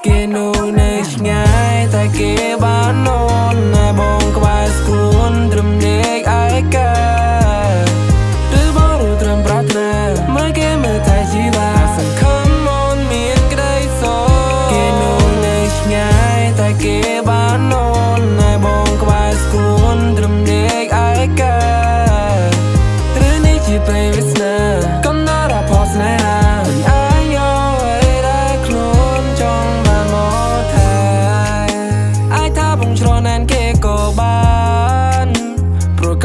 គេនោះនៅឆ្ងាយតែគេបាននន់ណែបងក្បែរស្គួនត្រឹមដេកឯកាឬបងรู้ត្រឹមប្រាថ្នាមើលគេមើលតែជីវាសង្ឃឹមអូនមានក្តីសុខគេនោះនៅឆ្ងាយតែគេបាននន់ណែបងក្បែរស្គួនត្រឹមដេកឯកាឬនេះជាពេលវាស្នាកំណត់ផស្នេហា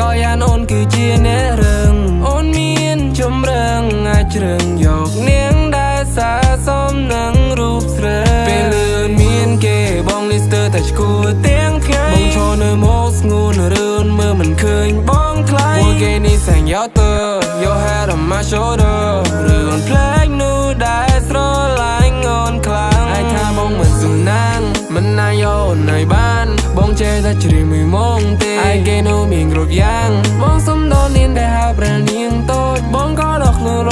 ក៏យ៉ាងអូនគឺជាអ្នករឿងអូនមានជំរឿងអាចជ្រឿងយកនាងដែលសាសមនឹងរូបស្រីពេលលឿនមានគេបងលីស្ទើតែឈួរទាំងថ្ងៃបងឈរនៅមកស្ងួនរឿនមើលមិនឃើញបងថ្លៃពួកគេនេះសែងយកទៅ Your head on my shoulder រឿងផ្លែកនោះដែលស្រឡាញ់អូនខ្លាំងហើយថាបងមិនសំណាងមិនណាយកអូននៅបានបងចេះតែជ្រាបមួយម៉ោងទេឯគេនោះមានគ្រប់យ៉ាងបងសុំដល់នាងដែលហៅប្រែនាងតូចបងក៏ដល់ខ្លួនរ